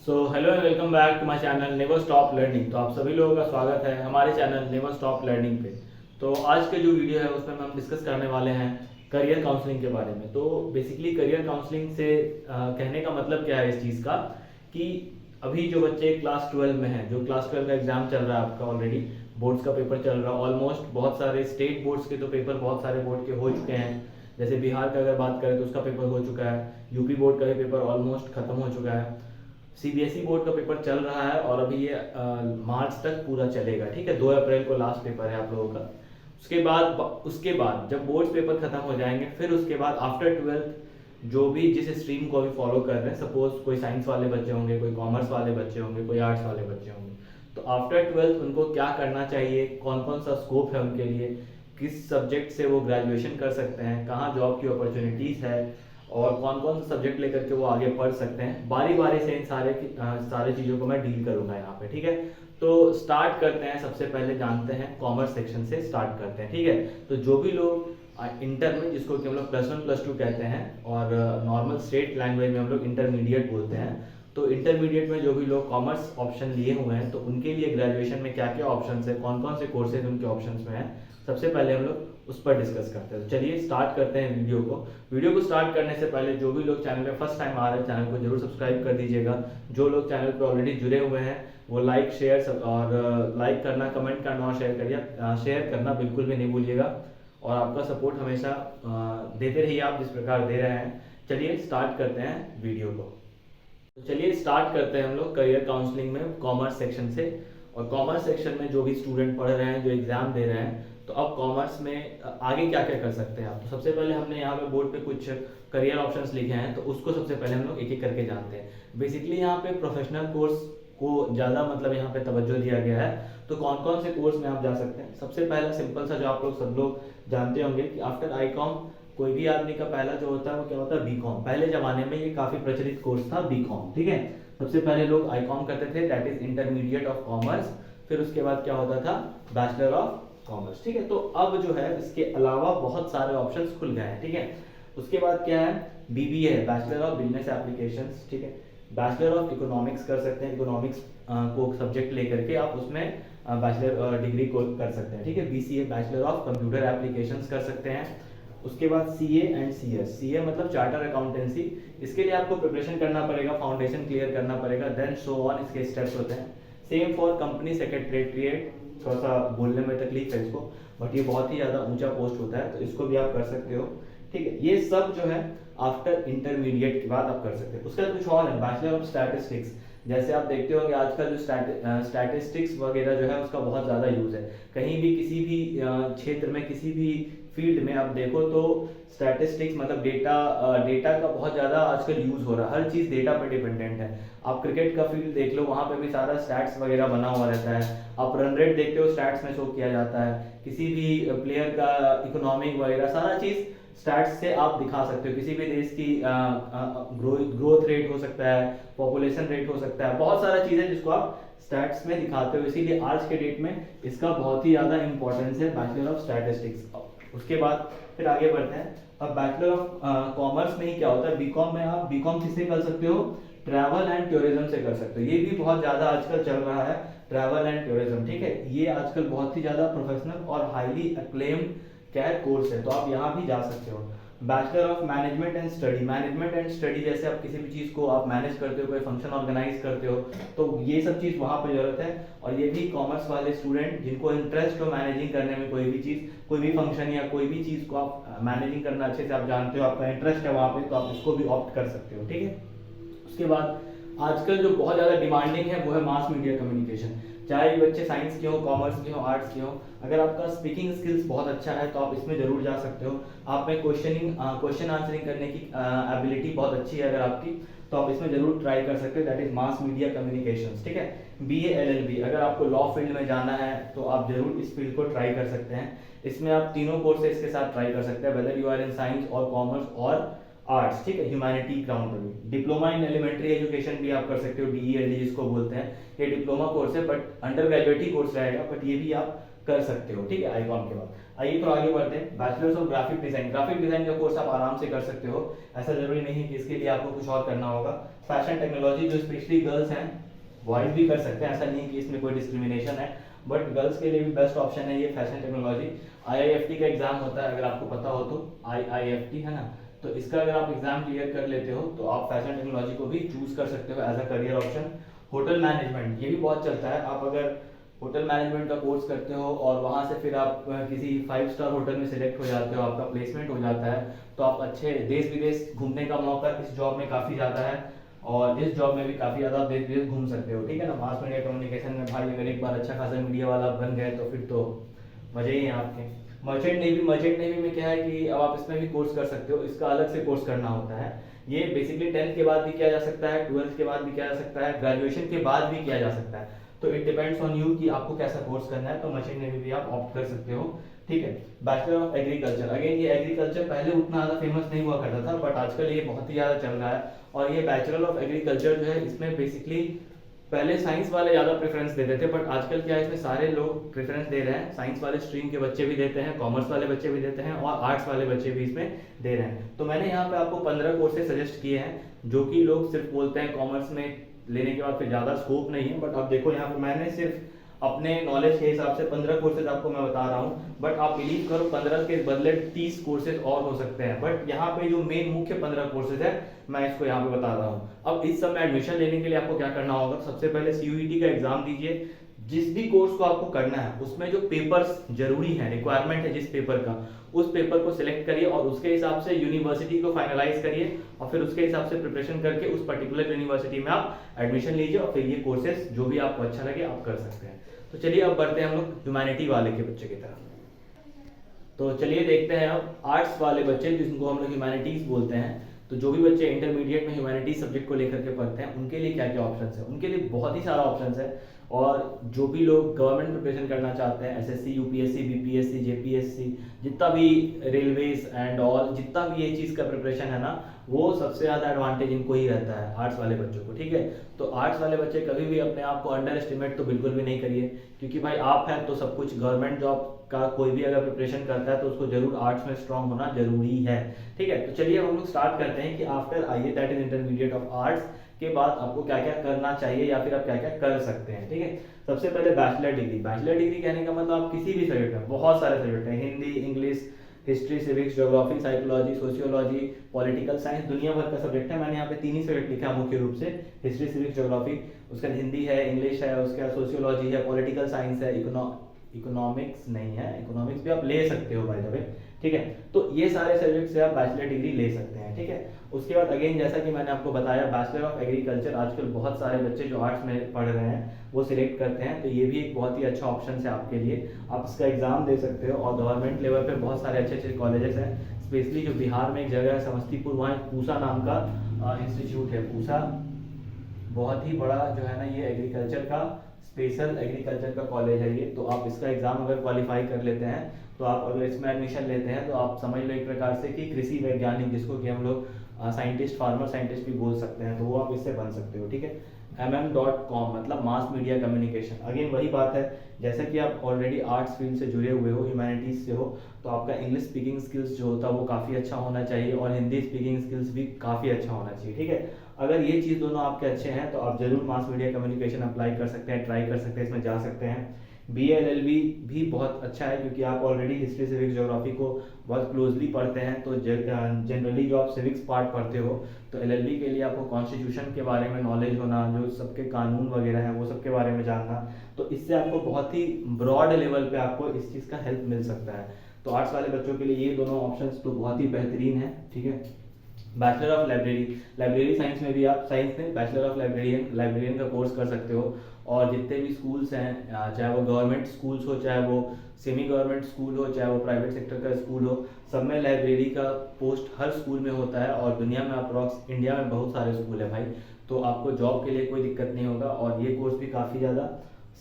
Hello and welcome back to my channel never stop learning. तो आप सभी लोगों का स्वागत है हमारे चैनल नेवर स्टॉप लर्निंग पे। तो आज के जो वीडियो है उसमें हम डिस्कस करने वाले हैं करियर काउंसलिंग के बारे में। तो बेसिकली करियर काउंसलिंग से कहने का मतलब क्या है इस चीज़ का कि अभी जो बच्चे क्लास 12 में हैं, जो क्लास 12 का एग्जाम चल रहा है आपका, ऑलरेडी बोर्ड्स का पेपर चल रहा है। ऑलमोस्ट बहुत सारे स्टेट बोर्ड्स के तो पेपर बहुत सारे बोर्ड के हो चुके हैं। जैसे बिहार का अगर बात करें तो उसका पेपर हो चुका है, यूपी बोर्ड का भी पेपर ऑलमोस्ट खत्म हो चुका है, सीबीएसई बोर्ड का पेपर चल रहा है और अभी ये मार्च तक पूरा चलेगा। ठीक है, 2 अप्रैल को लास्ट पेपर है आप लोगों का। उसके बाद जब बोर्ड्स पेपर खत्म हो जाएंगे, फिर उसके बाद आफ्टर 12th जो भी जिस स्ट्रीम को अभी फॉलो कर रहे हैं, सपोज कोई साइंस वाले बच्चे होंगे, कोई कॉमर्स वाले बच्चे होंगे, कोई आर्ट्स वाले बच्चे होंगे, तो आफ्टर 12th उनको क्या करना चाहिए, कौन कौन सा स्कोप है उनके लिए, किस सब्जेक्ट से वो ग्रेजुएशन कर सकते हैं, कहाँ जॉब की अपॉर्चुनिटीज़ है और कौन कौन सा सब्जेक्ट लेकर के वो आगे पढ़ सकते हैं। बारी बारी से इन सारे चीज़ों को मैं डील करूंगा यहाँ पे। ठीक है, तो स्टार्ट करते हैं। सबसे पहले जानते हैं कॉमर्स सेक्शन से स्टार्ट करते हैं। ठीक है, तो जो भी लोग इंटर में, जिसको कि हम लोग +1 +2 कहते हैं और नॉर्मल स्टेट लैंग्वेज में हम लोग इंटरमीडिएट बोलते हैं, तो इंटरमीडिएट में जो भी लोग कॉमर्स ऑप्शन लिए हुए हैं तो उनके लिए ग्रेजुएशन में क्या क्या ऑप्शन है, कौन कौन से कोर्सेज उनके ऑप्शन में हैं, सबसे पहले हम लोग उस पर डिस्कस करते हैं। तो चलिए स्टार्ट करते हैं वीडियो को स्टार्ट करने से पहले जो भी लोग चैनल पे फर्स्ट टाइम आ रहे हैं, चैनल को जरूर सब्सक्राइब कर दीजिएगा। जो लोग चैनल पे ऑलरेडी जुड़े हुए हैं वो लाइक करना, कमेंट करना और शेयर करना बिल्कुल भी नहीं भूलिएगा। और आपका सपोर्ट हमेशा देते रहिए आप जिस प्रकार दे रहे हैं। चलिए स्टार्ट करते हैं वीडियो को। तो चलिए स्टार्ट करते हैं हम लोग करियर काउंसलिंग में कॉमर्स सेक्शन से। और कॉमर्स सेक्शन में जो भी स्टूडेंट पढ़ रहे हैं, जो एग्जाम दे रहे हैं, तो अब कॉमर्स में आगे क्या क्या कर सकते हैं आप। तो सबसे पहले हमने यहाँ पे बोर्ड पे कुछ करियर ऑप्शंस लिखे हैं, तो उसको सबसे पहले हम लोग एक एक करके जानते हैं। बेसिकली यहाँ पे प्रोफेशनल कोर्स को ज़्यादा मतलब यहाँ पे तवज्जो दिया गया है। तो कौन कौन से कोर्स में आप जा सकते हैं। सबसे पहला सिंपल सा जो आप लोग सब लोग जानते होंगे कि आफ्टर आईकॉम कोई भी आदमी का पहला जो होता है वो क्या होता है, बीकॉम। पहले जमाने में ये काफी प्रचलित कोर्स था बीकॉम। ठीक है, सबसे पहले लोग आईकॉम करते थे, that is intermediate of commerce. फिर उसके बाद क्या होता था, बैचलर ऑफ कॉमर्स। ठीक है, तो अब जो है इसके अलावा बहुत सारे ऑप्शंस खुल गए हैं। ठीक है, उसके बाद क्या है, बीबीए है, बैचलर ऑफ बिजनेस एप्लीकेशंस। ठीक है, बैचलर ऑफ इकोनॉमिक्स कर सकते हैं, इकोनॉमिक्स को सब्जेक्ट लेकर के आप उसमें बैचलर डिग्री को कर सकते हैं। ठीक है, BCA bachelor of computer applications कर सकते हैं। उसके बाद सीए एंड सीएस। सीए मतलब चार्टर अकाउंटेंसी। इसके लिए आपको प्रिपरेशन करना पड़ेगा, फाउंडेशन क्लियर करना पड़ेगा, देन सो ऑन इसके स्टेप्स होते हैं। सेम फॉर कंपनी सेक्रेटरीट, थोड़ा सा बोलने में तकलीफ है इसको, बट ये बहुत ही ज़्यादा ऊंचा पोस्ट होता है, तो इसको भी आप कर सकते हो। ठीक है, ये सब जो है आफ्टर इंटरमीडिएट के बाद आप कर सकते हो। उसका कुछ और है, बैचलर ऑफ स्टैटिस्टिक्स। जैसे आप देखते होंगे आजकल जो स्टैटिस्टिक्स वगैरह जो है उसका बहुत ज़्यादा यूज़ है। कहीं भी किसी भी क्षेत्र में, किसी भी फील्ड में आप देखो तो स्टैटिस्टिक्स मतलब डेटा का बहुत ज़्यादा आजकल यूज़ हो रहा है। हर चीज़ डेटा पर डिपेंडेंट है। आप क्रिकेट का फील्ड देख लो, वहाँ पे भी सारा स्टैट्स वगैरह बना हुआ रहता है। आप रन रेट देखते हो, स्टैट्स में शो किया जाता है। किसी भी प्लेयर का इकोनॉमिक वगैरह सारा चीज़ स्टैट्स से आप दिखा सकते हो। किसी भी देश की ग्रोथ रेट हो सकता है, पॉपुलेशन रेट हो सकता है, बहुत सारा चीज़ है जिसको आप स्टैट्स में दिखाते हो। इसीलिए आज के डेट में इसका बहुत ही ज़्यादा इंपॉर्टेंस है, बैचलर ऑफ स्टैटिस्टिक्स। उसके बाद फिर आगे बढ़ते हैं। अब बैचलर ऑफ कॉमर्स में ही क्या होता है, बीकॉम में आप बीकॉम किससे कर सकते हो, ट्रैवल एंड टूरिज्म से कर सकते हो। ये भी बहुत ज़्यादा आजकल चल रहा है, ट्रैवल एंड टूरिज्म। ठीक है, ये आजकल बहुत ही ज़्यादा प्रोफेशनल और हाईली अक्लेम्ड क्या है कोर्स है, तो आप यहाँ भी जा सकते हो। Bachelor of management and study. Management and study जैसे आप किसी भी चीज़ को आप मैनेज करते हो, कोई फंक्शन ऑर्गेनाइज करते हो, तो ये सब चीज़ वहाँ पे जरूरत है। और ये भी कॉमर्स वाले स्टूडेंट जिनको इंटरेस्ट हो मैनेजिंग करने में, कोई भी चीज़, कोई भी फंक्शन या कोई भी चीज़ को आप मैनेजिंग करना अच्छे से आप जानते हो, आपका इंटरेस्ट है वहाँ पे, तो आप इसको भी ऑप्ट कर सकते हो। ठीक है, उसके बाद आजकल जो बहुत ज़्यादा डिमांडिंग है वो है मास मीडिया कम्युनिकेशन। चाहे बच्चे साइंस के हो, कॉमर्स के हो, आर्ट्स के हो, अगर आपका स्पीकिंग स्किल्स बहुत अच्छा है तो आप इसमें जरूर जा सकते हो। आप में क्वेश्चन आंसरिंग करने की एबिलिटी बहुत अच्छी है अगर आपकी, तो आप इसमें जरूर ट्राई कर सकते हो, that is mass media communications. ठीक है, बीए एलएलबी, अगर आपको लॉ फील्ड में जाना है तो आप जरूर इस फील्ड को ट्राई कर सकते हैं। इसमें आप तीनों कोर्सेज के साथ ट्राई कर सकते हैं, whether you are in science और कॉमर्स और आर्ट्स। ठीक है, ह्यूमैनिटी ग्राउंड में भी। डिप्लोमा इन एलिमेंट्री एजुकेशन भी आप कर सकते हो, डीईएलडी जिसको बोलते हैं। ये डिप्लोमा कोर्स है but under graduate he course रहेगा, बट ये भी आप कर सकते हो। ठीक है, आईकॉम के बाद आइए तो आगे बढ़ते हैं। Bachelors of graphic design. Graphic design का कोर्स आप आराम से कर सकते हो, ऐसा जरूरी नहीं है कि इसके लिए आपको कुछ और करना होगा। फैशन टेक्नोलॉजी, जो स्पेशली गर्ल्स हैं, बॉयज भी कर सकते हैं, ऐसा नहीं कि इसमें कोई डिस्क्रिमिनेशन है, बट गर्ल्स के लिए भी बेस्ट ऑप्शन है ये फैशन टेक्नोलॉजी। IIFT का एग्जाम होता है, अगर आपको पता हो तो, IIFT है ना, तो इसका अगर आप एग्जाम क्लियर कर लेते हो तो आप फैशन टेक्नोलॉजी को भी चूज कर सकते हो as a career option. Hotel management, ये भी बहुत चलता है। आप अगर होटल मैनेजमेंट का कोर्स करते हो और वहाँ से फिर आप किसी 5 स्टार होटल में सिलेक्ट हो जाते हो, आपका प्लेसमेंट हो जाता है, तो आप अच्छे देश विदेश घूमने का मौका इस जॉब में काफ़ी ज़्यादा है, और इस जॉब में भी काफ़ी ज़्यादा देश विदेश घूम सकते हो, ठीक है ना। मास मीडिया कम्युनिकेशन में भाई अगर एक बार अच्छा खासा मीडिया वाला बन गए तो फिर तो मजे ही हैं आपके। मर्चेंट नेवी में क्या है कि अब आप इसमें भी कोर्स कर सकते हो, इसका अलग से कोर्स करना होता है। ये बेसिकली 10th के बाद भी किया जा सकता है, 12th के बाद भी किया जा सकता है, ग्रेजुएशन के बाद भी किया जा सकता है, तो इट डिपेंड्स ऑन यू कि आपको कैसा कोर्स करना है। तो मर्चेंट नेवी भी आप ऑप्ट कर सकते हो, ठीक है। बैचलर ऑफ एग्रीकल्चर, अगेन ये एग्रीकल्चर पहले उतना ज़्यादा फेमस नहीं हुआ करता था, बट आजकल ये बहुत ही ज़्यादा चल रहा है। और ये बैचलर ऑफ एग्रीकल्चर जो है, इसमें बेसिकली पहले साइंस वाले ज़्यादा प्रेफरेंस देते थे, बट आजकल क्या है, इसमें सारे लोग प्रेफरेंस दे रहे हैं। साइंस वाले स्ट्रीम के बच्चे भी देते हैं, कॉमर्स वाले बच्चे भी देते हैं, और आर्ट्स वाले बच्चे भी इसमें दे रहे हैं। तो मैंने यहाँ पे आपको 15 कोर्सेज सजेस्ट किए हैं, जो कि लोग सिर्फ बोलते हैं कॉमर्स में लेने के बाद फिर ज़्यादा स्कोप नहीं है, बट आप देखो यहाँ पे मैंने सिर्फ अपने नॉलेज के हिसाब से 15 कोर्सेज आपको मैं बता रहा हूँ, बट आप बिलीव करो 15 के बदले 30 कोर्सेज और हो सकते हैं, बट यहाँ पे जो मेन मुख्य 15 कोर्सेज है मैं इसको यहाँ पे बता रहा हूँ। अब इस सब में एडमिशन लेने के लिए आपको क्या करना होगा, सबसे पहले CUET का एग्जाम दीजिए। जिस भी कोर्स को आपको करना है उसमें जो पेपर्स जरूरी है, रिक्वायरमेंट है जिस पेपर का, उस पेपर को सिलेक्ट करिए और उसके हिसाब से यूनिवर्सिटी को फाइनलाइज करिए, और फिर उसके हिसाब से प्रिपरेशन करके उस पर्टिकुलर यूनिवर्सिटी में आप एडमिशन लीजिए, और फिर ये कोर्सेज जो भी आपको अच्छा लगे आप कर सकते हैं। तो चलिए अब बढ़ते हैं हम लोग ह्यूमैनिटी वाले के बच्चे की तरफ। तो चलिए देखते हैं अब आर्ट्स वाले बच्चे, जिनको हम लोग ह्यूमैनिटीज बोलते हैं। तो जो भी बच्चे इंटरमीडिएट में ह्यूमैनिटीज सब्जेक्ट को लेकर के पढ़ते हैं, उनके लिए क्या क्या ऑप्शंस है, उनके लिए बहुत ही सारा ऑप्शंस है। और जो भी लोग गवर्नमेंट प्रिपरेशन करना चाहते हैं, SSC, UPSC, BPSC, JPSC, जितना भी रेलवेज एंड ऑल, जितना भी ये चीज़ का प्रिपरेशन है ना, वो सबसे ज़्यादा एडवांटेज इनको ही रहता है, आर्ट्स वाले बच्चों को, ठीक है। तो आर्ट्स वाले बच्चे कभी भी अपने आप को अंडर एस्टिमेट तो बिल्कुल भी नहीं करिए, क्योंकि भाई आप हैं तो सब कुछ, गवर्नमेंट जॉब का कोई भी अगर प्रिपरेशन करता है तो उसको जरूर आर्ट्स में स्ट्रांग होना जरूरी है, ठीक है। तो चलिए हम लोग स्टार्ट करते हैं कि after IE that is intermediate of arts के बाद आपको क्या क्या करना चाहिए या फिर आप क्या क्या कर सकते हैं, ठीक है। सबसे पहले बैचलर डिग्री। बैचलर डिग्री कहने का मतलब आप किसी भी सब्जेक्ट में, बहुत सारे सब्जेक्ट हैं, Hindi, English, history, civics, geography, psychology, sociology, political science, दुनिया भर का सब्जेक्ट है। मैंने यहाँ पे 3 ही सब्जेक्ट लिखा है मुख्य रूप से, हिस्ट्री, सिविक्स, ज्योग्राफी, उसका हिंदी है, इंग्लिश है, उसका सोशियोलॉजी है, पॉलिटिकल साइंस है, इकोनॉमिक्स नहीं है, इकोनॉमिक्स भी आप ले सकते हो बाय द वे, ठीक है। तो ये सारे सब्जेक्ट से आप बैचलर डिग्री ले सकते हैं, ठीक है। उसके बाद अगेन जैसा कि मैंने आपको बताया, बैचलर ऑफ एग्रीकल्चर आजकल बहुत सारे बच्चे जो आर्ट्स में पढ़ रहे हैं वो सिलेक्ट करते हैं, तो ये भी एक बहुत ही अच्छा ऑप्शन है आपके लिए। आप इसका एग्जाम दे सकते हो, और गवर्नमेंट लेवल पे बहुत सारे अच्छे अच्छे कॉलेजेस हैं, स्पेशली जो बिहार में एक जगह है समस्तीपुर, वहाँ पूसा नाम का इंस्टीट्यूट है। पूसा बहुत ही बड़ा जो है ना, ये एग्रीकल्चर का, स्पेशल एग्रीकल्चर का कॉलेज है ये। तो आप इसका एग्जाम अगर क्वालिफाई कर लेते हैं, तो आप अगर इसमें एडमिशन लेते हैं, तो आप समझ लो एक प्रकार से कि कृषि वैज्ञानिक, जिसको कि हम लोग साइंटिस्ट, फार्मर साइंटिस्ट भी बोल सकते हैं, तो वो आप इससे बन सकते हो, ठीक है। MM.com मतलब मास मीडिया कम्युनिकेशन। अगेन वही बात है, जैसा कि आप ऑलरेडी आर्ट्स फील्ड से जुड़े हुए हो, ह्यूमैनिटीज से हो, तो आपका इंग्लिश स्पीकिंग स्किल्स जो होता है वो काफ़ी अच्छा होना चाहिए, और हिंदी स्पीकिंग स्किल्स भी काफ़ी अच्छा होना चाहिए, ठीक है। अगर ये चीज़ दोनों आपके अच्छे हैं तो आप जरूर मास मीडिया कम्युनिकेशन अप्लाई कर सकते हैं, ट्राई कर सकते हैं, इसमें जा सकते हैं। BA LLB भी बहुत अच्छा है, क्योंकि आप ऑलरेडी हिस्ट्री, सिविक्स, ज्योग्राफी को बहुत क्लोजली पढ़ते हैं, तो जनरली जो आप सिविक्स पार्ट पढ़ते हो, तो LLB के लिए आपको कॉन्स्टिट्यूशन के बारे में नॉलेज होना, जो सबके कानून वगैरह हैं वो सब के बारे में जानना, तो इससे आपको बहुत ही ब्रॉड लेवल पे आपको इस चीज़ का हेल्प मिल सकता है। तो आर्ट्स वाले बच्चों के लिए ये दोनों ऑप्शंस तो बहुत ही बेहतरीन है, ठीक है। बैचलर ऑफ लाइब्रेरी साइंस में भी आप, साइंस में बैचलर ऑफ लाइब्रेरियन का कोर्स कर सकते हो, और जितने भी स्कूल्स हैं, चाहे वो गवर्नमेंट स्कूल्स हो, चाहे वो सेमी गवर्नमेंट स्कूल हो, चाहे वो प्राइवेट सेक्टर का स्कूल हो, सब में लाइब्रेरी का पोस्ट हर स्कूल में होता है, और दुनिया में अप्रॉक्स, इंडिया में बहुत सारे स्कूल है भाई, तो आपको जॉब के लिए कोई दिक्कत नहीं होगा। और ये कोर्स भी काफ़ी ज़्यादा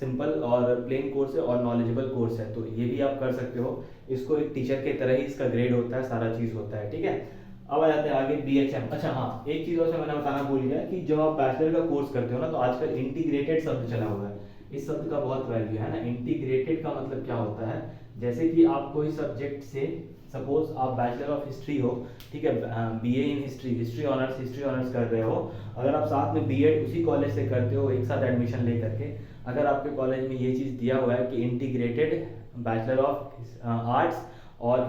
सिंपल और प्लेन कोर्स है और नॉलेजेबल कोर्स है, तो ये भी आप कर सकते हो। इसको एक टीचर के तरह ही इसका ग्रेड होता है, सारा चीज़ होता है, ठीक है। अब आ जाते हैं आगे BHM। अच्छा हाँ, एक चीज़ और से मैंने बताना भूल गया कि जब आप बैचलर का कोर्स करते हो ना, तो आजकल इंटीग्रेटेड शब्द चला हुआ है, इस शब्द का बहुत वैल्यू है ना। इंटीग्रेटेड का मतलब क्या होता है, जैसे कि आप कोई सब्जेक्ट से सपोज आप बैचलर ऑफ हिस्ट्री हो, ठीक है, BA in history, history honours कर रहे हो, अगर आप साथ में बीएड उसी कॉलेज से करते हो एक साथ एडमिशन ले करके, अगर आपके कॉलेज में ये चीज़ दिया हुआ है कि इंटीग्रेटेड बैचलर ऑफ आर्ट्स और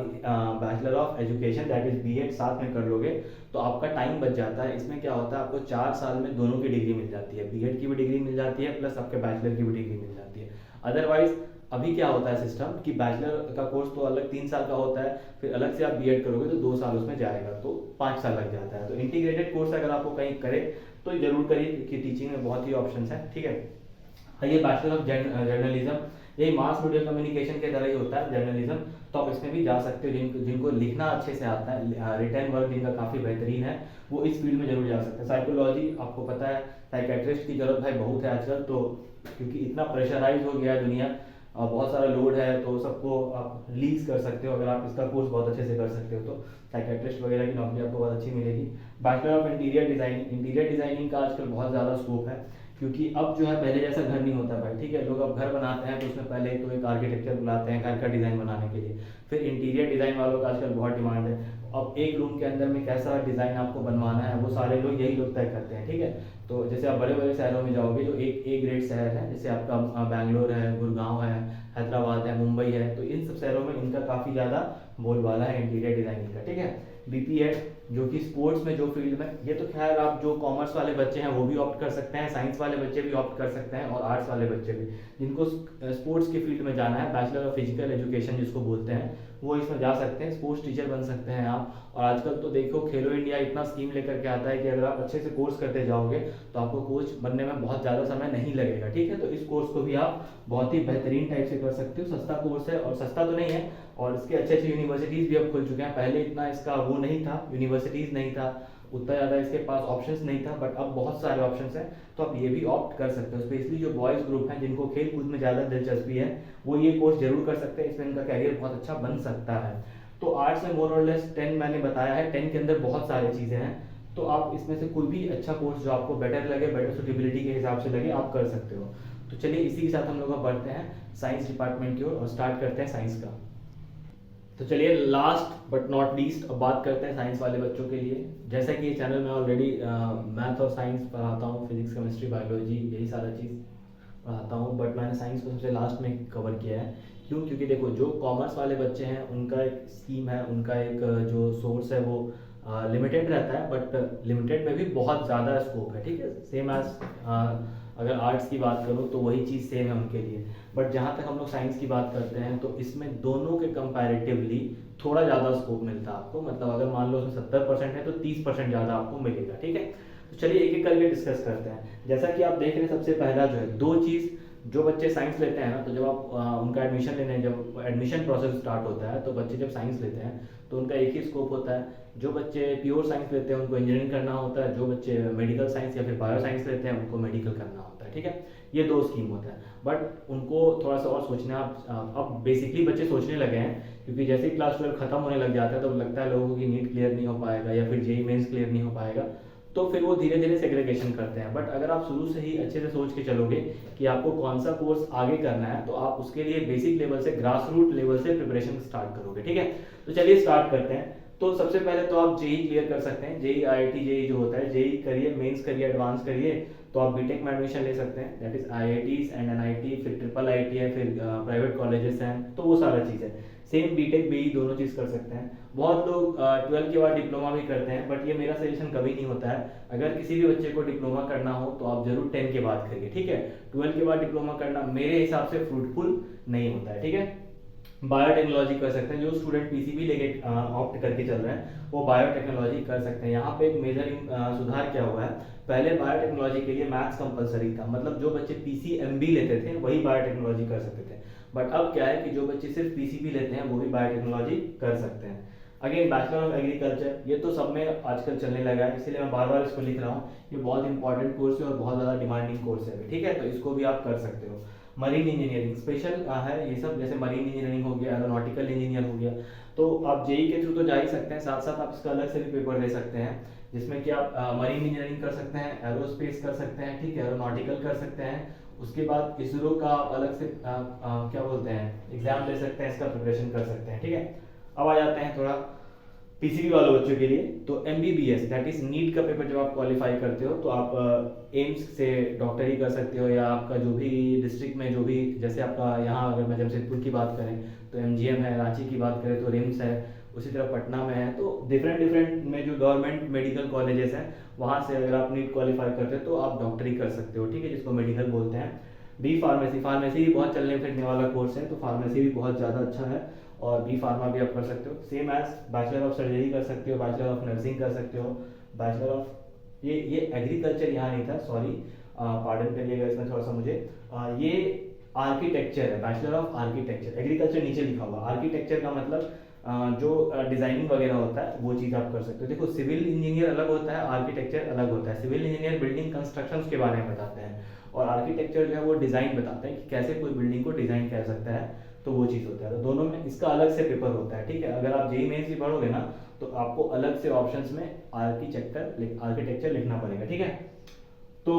bachelor of education that is BEd साथ में कर लोगे, तो आपका टाइम बच जाता है। इसमें क्या होता है, आपको 4 साल में दोनों की डिग्री मिल जाती है, बीएड की भी डिग्री मिल जाती है प्लस आपके बैचलर की भी डिग्री मिल जाती है। अदरवाइज अभी क्या होता है सिस्टम कि बैचलर का कोर्स तो अलग 3 साल का होता है, फिर अलग से आप बीएड करोगे तो 2 साल उसमें जाएगा, तो 5 साल लग जाता है। तो इंटीग्रेटेड कोर्स अगर आपको कहीं करे तो जरूर करिए, कि टीचिंग में बहुत ही ऑप्शन है, ठीक है। ये बैचलर ऑफ जर्नलिज्म, यही मास मीडिया कम्युनिकेशन के तरह ही होता है जर्नलिज्म, तो आप इसमें भी जा सकते हो। जिनको लिखना अच्छे से आता है, रिटर्न वर्क जिनका काफ़ी बेहतरीन है, वो इस फील्ड में जरूर जा सकते हैं। साइकोलॉजी, आपको पता है साइकेट्रिस्ट की जरूरत भाई बहुत है आजकल, तो क्योंकि इतना प्रेशराइज हो गया है दुनिया और बहुत सारा लोड है, तो सबको आप लीड्स कर सकते हो। अगर आप इसका कोर्स बहुत अच्छे से कर सकते हो तो साइकेट्रिस्ट वगैरह की नौकरी आपको बहुत अच्छी मिलेगी। बैचलर ऑफ इंटीरियर डिजाइनिंग का आजकल बहुत ज़्यादा स्कोप है, क्योंकि अब जो है पहले जैसा घर नहीं होता भाई, ठीक है। लोग अब घर बनाते हैं तो उसमें पहले तो एक आर्किटेक्चर बुलाते हैं घर का डिज़ाइन बनाने के लिए, फिर इंटीरियर डिज़ाइन वालों का आजकल बहुत डिमांड है। अब एक रूम के अंदर में कैसा डिज़ाइन आपको बनवाना है वो सारे लोग यही लोग तय करते हैं, ठीक है। तो जैसे आप बड़े बड़े शहरों में जाओगे, जो एक ए ग्रेड शहर है, जैसे आपका बैंगलोर है, गुड़गांव है, हैदराबाद है, मुंबई है, तो इन सब शहरों में इनका काफ़ी ज़्यादा बोलबाला है इंटीरियर डिज़ाइनिंग का, ठीक है। बीपीएड जो कि स्पोर्ट्स में जो फील्ड में, ये तो खैर आप जो कॉमर्स वाले बच्चे हैं वो भी ऑप्ट कर सकते हैं, साइंस वाले बच्चे भी ऑप्ट कर सकते हैं, और आर्ट्स वाले बच्चे भी, जिनको स्पोर्ट्स के फील्ड में जाना है, बैचलर ऑफ फिजिकल एजुकेशन जिसको बोलते हैं, वो इसमें जा सकते हैं। स्पोर्ट्स टीचर बन सकते हैं आप। और आजकल तो देखो खेलो इंडिया इतना स्कीम लेकर के आता है कि अगर आप अच्छे से कोर्स करते जाओगे तो आपको कोच बनने में बहुत ज़्यादा समय नहीं लगेगा, ठीक है। तो इस कोर्स को भी आप बहुत ही बेहतरीन टाइप से कर सकते हो। सस्ता कोर्स है, और सस्ता तो नहीं है, और इसके अच्छे अच्छे यूनिवर्सिटीज़ भी अब खुल चुके हैं। पहले इतना इसका वो नहीं था, यूनिवर्सिटीज़ नहीं था उतना ज़्यादा, इसके पास ऑप्शंस नहीं था, बट अब बहुत सारे ऑप्शंस हैं, तो आप ये भी ऑप्ट कर सकते हो। स्पेशली जो बॉयज़ ग्रुप हैं जिनको खेल कूद में ज़्यादा दिलचस्पी है, वो ये कोर्स जरूर कर सकते हैं, इसमें इनका कैरियर बहुत अच्छा बन सकता है। तो आर्ट्स में मोर और लेस 10 मैंने बताया है, 10 के अंदर बहुत सारी चीज़ें हैं, तो आप इसमें से कोई भी अच्छा कोर्स जो आपको बेटर लगे, बेटर सुटेबिलिटी के हिसाब से लगे, आप कर सकते हो। तो चलिए इसी के साथ हम लोग बढ़ते हैं साइंस डिपार्टमेंट की ओर और स्टार्ट करते हैं साइंस का। तो चलिए लास्ट बट नॉट लीस्ट अब बात करते हैं साइंस वाले बच्चों के लिए। जैसा कि ये चैनल में ऑलरेडी मैथ और साइंस पढ़ाता हूँ, फिजिक्स केमिस्ट्री बायोलॉजी यही सारा चीज़ पढ़ाता हूँ, बट मैंने साइंस को सबसे लास्ट में कवर किया है। क्यों? क्योंकि देखो जो कॉमर्स वाले बच्चे हैं उनका एक स्कीम है, उनका एक जो सोर्स है वो लिमिटेड रहता है, बट लिमिटेड में भी बहुत ज़्यादा स्कोप है, ठीक है। सेम एज अगर आर्ट्स की बात करूँ तो वही चीज़ सेम है उनके लिए, बट जहाँ तक हम लोग साइंस की बात करते हैं तो इसमें दोनों के कंपैरेटिवली थोड़ा ज़्यादा स्कोप मिलता है आपको। मतलब अगर मान लो उसमें 70% है तो 30% ज़्यादा आपको मिलेगा, ठीक है। तो चलिए एक एक करके डिस्कस करते हैं। जैसा कि आप देख रहे हैं, सबसे पहला जो है, दो चीज़, जो बच्चे साइंस लेते हैं ना, तो जब आप उनका एडमिशन लेने, जब एडमिशन प्रोसेस स्टार्ट होता है तो बच्चे जब साइंस लेते हैं तो उनका एक ही स्कोप होता है। जो बच्चे प्योर साइंस लेते हैं उनको इंजीनियरिंग करना होता है, जो बच्चे मेडिकल साइंस या फिर बायो साइंस लेते हैं उनको मेडिकल करना होता है, ठीक है। ये दो स्कीम होता है, बट उनको थोड़ा सा और सोचना, अब बेसिकली बच्चे सोचने लगे हैं, क्योंकि जैसे ही क्लास 12 खत्म होने लग जाता है तो लगता है लोगों को कि नीट क्लियर नहीं हो पाएगा या फिर जेईई मेंस क्लियर नहीं हो पाएगा, तो फिर वो धीरे धीरे सेग्रीगेशन करते हैं। बट अगर आप शुरू से ही अच्छे से सोच के चलोगे कि आपको कौन सा कोर्स आगे करना है, तो आप उसके लिए बेसिक लेवल से, ग्रास रूट लेवल से प्रिपरेशन स्टार्ट करोगे, ठीक है। तो चलिए स्टार्ट करते हैं। तो सबसे पहले तो आप जेई क्लियर कर सकते हैं, जेई आईआईटी जेई जो होता है, जेई करिए, मेंस करिए, एडवांस करिए, तो आप बीटेक में एडमिशन ले सकते हैं, that is IITs and NIT, फिर ट्रिपल आईटी है, फिर प्राइवेट कॉलेजेस हैं, तो वो सारा चीज़ है। सेम बीटेक बीई दोनों चीज़ कर सकते हैं। बहुत लोग 12 के बाद डिप्लोमा भी करते हैं, बट ये मेरा सजेशन कभी नहीं होता है। अगर किसी भी बच्चे को डिप्लोमा करना हो तो आप जरूर 10 के बाद करिए, ठीक है। 12 के बाद डिप्लोमा करना मेरे हिसाब से फ्रूटफुल नहीं होता है, ठीक है। बायोटेक्नोलॉजी कर सकते हैं, जो स्टूडेंट पीसीबी लेके ऑप्ट करके चल रहे हैं वो बायोटेक्नोलॉजी कर सकते हैं। यहाँ पे एक मेजर सुधार क्या हुआ है, पहले बायोटेक्नोलॉजी के लिए मैथ्स कंपलसरी था, मतलब जो बच्चे पीसीएमबी लेते थे वही बायोटेक्नोलॉजी कर सकते थे, बट अब क्या है कि जो बच्चे सिर्फ पीसीबी लेते हैं वो भी बायोटेक्नोलॉजी कर सकते हैं। अगेन बैचलर ऑफ एग्रीकल्चर, ये तो सब में आजकल चलने लगा है, इसीलिए मैं बार बार इसको लिख रहा हूँ। ये बहुत इंपॉर्टेंट कोर्स है और बहुत ज़्यादा डिमांडिंग कोर्स है, ठीक है, तो इसको भी आप कर सकते हो। मरीन इंजीनियरिंग स्पेशल है ये सब, जैसे मरीन इंजीनियरिंग हो गया, एरोनॉटिकल इंजीनियर हो गया, तो आप जेई के थ्रू तो जा ही सकते हैं, साथ साथ आप इसका अलग से भी पेपर दे सकते हैं, जिसमें कि आप मरीन इंजीनियरिंग कर सकते हैं, एरोस्पेस कर सकते हैं, ठीक है, एरोनॉटिकल कर सकते हैं। उसके बाद इसरो का आप अलग से क्या बोलते हैं एग्जाम दे सकते हैं, इसका प्रिपरेशन कर सकते हैं, ठीक है। अब आ जाते हैं थोड़ा पीसीबी वाले बच्चों के लिए। तो एमबीबीएस दैट इज नीट का पेपर जब आप क्वालिफाई करते हो तो आप एम्स से डॉक्टरी कर सकते हो, या आपका जो भी डिस्ट्रिक्ट में जो भी, जैसे आपका यहाँ अगर मैं जमशेदपुर की बात करें तो एमजीएम है, रांची की बात करें तो रिम्स है, उसी तरह पटना में है। तो डिफरेंट डिफरेंट में जो गवर्नमेंट मेडिकल कॉलेजेस हैं वहाँ से अगर आप नीट क्वालिफाई करते हो तो आप डॉक्टरी कर सकते हो, ठीक है, जिसको मेडिकल बोलते हैं। बी फार्मेसी, फार्मेसी भी बहुत चलने फिरने वाला कोर्स है, तो फार्मेसी भी बहुत ज़्यादा अच्छा है, और बी फार्मा भी आप कर सकते हो। Same as bachelor of surgery कर सकते हो, बैचलर ऑफ नर्सिंग कर सकते हो, बैचलर ऑफ ये एग्रीकल्चर यहाँ नहीं था, सॉरी, पार्डन करिएगा इसमें थोड़ा सा मुझे। ये आर्किटेक्चर है, बैचलर ऑफ आर्किटेक्चर, एग्रीकल्चर नीचे लिखा हुआ। आर्किटेक्चर का मतलब जो डिजाइनिंग वगैरह होता है वो चीज़ आप कर सकते हो। देखो सिविल इंजीनियर अलग होता है, आर्किटेक्चर अलग होता है। सिविल इंजीनियर बिल्डिंग कंस्ट्रक्शंस के बारे में बताते हैं, और आर्किटेक्चर जो है वो डिज़ाइन बताते हैं कि कैसे कोई बिल्डिंग को डिज़ाइन कर सकता है, तो वो चीज़ होता है। तो दोनों में इसका अलग से पेपर होता है, ठीक है। अगर आप जेईई मेंस भी पढ़ोगे ना तो आपको अलग से ऑप्शंस में आर्किटेक्चर लिखना पड़ेगा, ठीक है। तो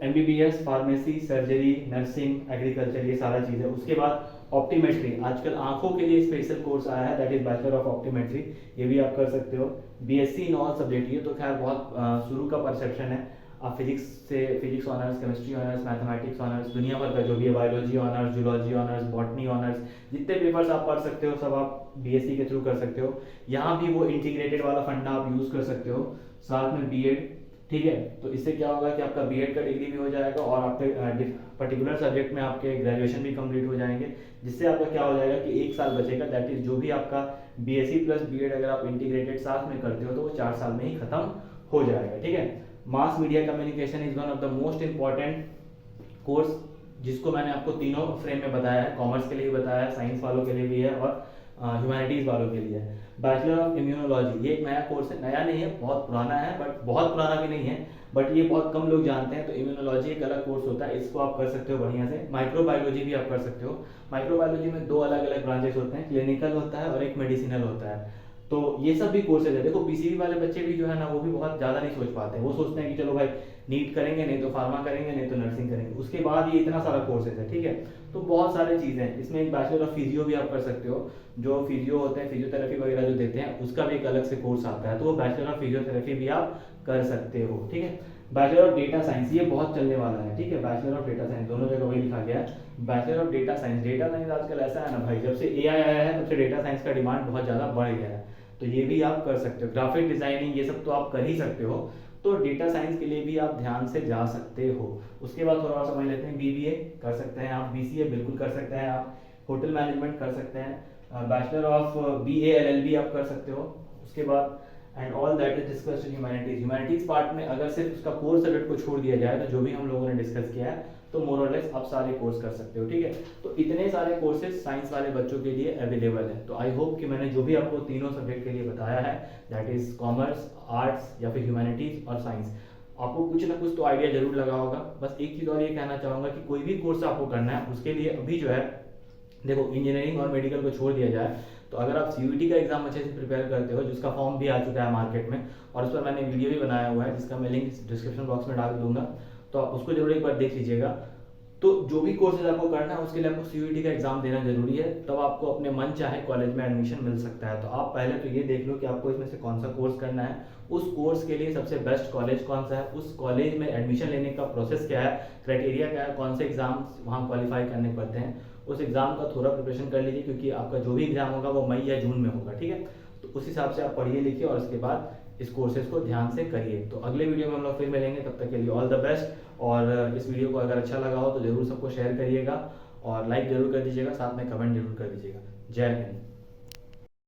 MBBS, pharmacy, surgery, nursing, agriculture, ये सारा चीज़ है। उसके बाद ऑप्टीमेट्री, आजकल आंखों के लिए स्पेशल कोर्स आया है, दैट इज बैचलर ऑफ ऑप्टीमेट्री, ये भी आप कर सकते हो। बीएससी इन ऑल सब्जेक्ट, ये तो खैर बहुत शुरू का परसेप्शन है। आप फिजिक्स से physics honours, chemistry honours, mathematics honours, दुनिया भर का जो भी है, biology honours, zoology honours, botany honours, जितने पेपर्स आप पढ़ सकते हो सब आप बीएससी के थ्रू कर सकते हो। यहाँ भी वो इंटीग्रेटेड वाला फंडा आप यूज़ कर सकते हो, साथ में बीएड, ठीक है। तो इससे क्या होगा कि आपका बीएड का डिग्री भी हो जाएगा, और आपके पर्टिकुलर सब्जेक्ट में आपके ग्रेजुएशन भी कंप्लीट हो जाएंगे, जिससे आपका क्या हो जाएगा कि 1 साल बचेगा, दैट इज जो भी आपका बीएससी प्लस बीएड अगर आप इंटीग्रेटेड साथ में करते हो तो वो 4 साल में ही खत्म हो जाएगा, ठीक है। Mass media communication is one of the most important course, जिसको मैंने आपको तीनों फ्रेम में बताया है, कॉमर्स के लिए भी बताया है, साइंस वालों के लिए भी है, और ह्यूमैनिटीज वालों के लिए है। बैचलर ऑफ इम्यूनोलॉजी, ये एक नया कोर्स है, नया नहीं है, बहुत पुराना है, बट बहुत पुराना भी नहीं है, बट ये बहुत कम लोग जानते हैं। तो इम्यूनोलॉजी एक अलग कोर्स होता है, इसको आप कर सकते हो बढ़िया से। माइक्रोबायोलॉजी भी आप कर सकते हो। माइक्रोबायोलॉजी में 2 अलग अलग ब्रांचेस होते हैं, क्लिनिकल होता है और एक मेडिसिनल होता है। तो ये सब भी कोर्सेज है। देखो पीसीबी वाले बच्चे भी जो है ना वो भी बहुत ज़्यादा नहीं सोच पाते हैं, वो सोचते हैं कि चलो भाई नीट करेंगे, नहीं तो फार्मा करेंगे, नहीं तो नर्सिंग करेंगे, उसके बाद ये इतना सारा कोर्सेज है, ठीक है। तो बहुत सारी चीज़ें हैं इसमें। एक बैचलर ऑफ फिजियो भी आप कर सकते हो, जो फिजियो होते हैं, फिजियोथेरेपी वगैरह जो देते हैं, उसका भी एक अलग से कोर्स आता है, तो वो बैचलर ऑफ फिजियोथेरेपी भी आप कर सकते हो, ठीक है। बैचलर ऑफ डेटा साइंस, ये बहुत चलने वाला है, ठीक है। बैचलर ऑफ डेटा साइंस दोनों जगह वही लिखा गया है, bachelor of data science. Data science आजकल ऐसा है ना भाई, जब से एआई आया है तब से डेटा साइंस का डिमांड बहुत ज़्यादा बढ़ गया है, तो ये भी आप कर सकते हो। ग्राफिक डिजाइनिंग ये सब तो आप कर ही सकते हो, तो डेटा साइंस के लिए भी आप ध्यान से जा सकते हो। उसके बाद थोड़ा और समझ लेते हैं, बीबीए कर सकते हैं आप, बीसीए बिल्कुल कर सकते हैं आप, होटल मैनेजमेंट कर सकते हैं, बैचलर ऑफ बीए एलएलबी आप कर सकते हो। उसके बाद and all that is discussed in humanities. Humanities part में अगर सिर्फ उसका कोर सब्जेक्ट को छोड़ दिया जाए तो जो भी हम लोगों ने डिस्कस किया है, तो मोर और लेस आप सारे कोर्स कर सकते हो, ठीक है। तो इतने सारे कोर्सेज साइंस वाले बच्चों के लिए अवेलेबल है। तो आई होप कि मैंने जो भी आपको तीनों सब्जेक्ट के लिए बताया है, दैट इज कॉमर्स, आर्ट्स या फिर ह्यूमैनिटीज और साइंस, आपको कुछ ना कुछ तो आइडिया जरूर लगा होगा। बस एक चीज़ और ये कहना चाहूँगा कि कोई भी कोर्स आपको करना है उसके लिए अभी जो है, देखो इंजीनियरिंग और मेडिकल को छोड़ दिया जाए तो अगर आप सीयूईटी का एग्जाम अच्छे से प्रिपेयर करते हो, जिसका फॉर्म भी आ चुका है मार्केट में, और उस पर मैंने वीडियो भी बनाया हुआ है जिसका मैं लिंक डिस्क्रिप्शन बॉक्स में डाल दूंगा, तो आप उसको जरूर एक बार देख लीजिएगा। तो जो भी कोर्सेज आपको करना है उसके लिए आपको सीयूईटी का एग्जाम देना जरूरी है, तब आपको अपने मन चाहे कॉलेज में एडमिशन मिल सकता है। तो आप पहले तो ये देख लो कि आपको इसमें से कौन सा कोर्स करना है, उस कोर्स के लिए सबसे बेस्ट कॉलेज कौन सा है, उस कॉलेज में एडमिशन लेने का प्रोसेस क्या है, क्राइटेरिया क्या है, कौन से एग्जाम वहाँ क्वालिफाई करने पड़ते हैं, उस एग्जाम का थोड़ा प्रिपरेशन कर लीजिए, क्योंकि आपका जो भी एग्जाम होगा वो मई या जून में होगा, ठीक है। तो उस हिसाब से आप पढ़िए लिखिए और उसके बाद इस कोर्सेज को ध्यान से करिए। तो अगले वीडियो में हम लोग फिर मिलेंगे, तब तक के लिए ऑल द बेस्ट। और इस वीडियो को अगर अच्छा लगा हो तो जरूर सबको शेयर करिएगा और लाइक जरूर कर दीजिएगा, साथ में कमेंट जरूर कर दीजिएगा। जय हिंद।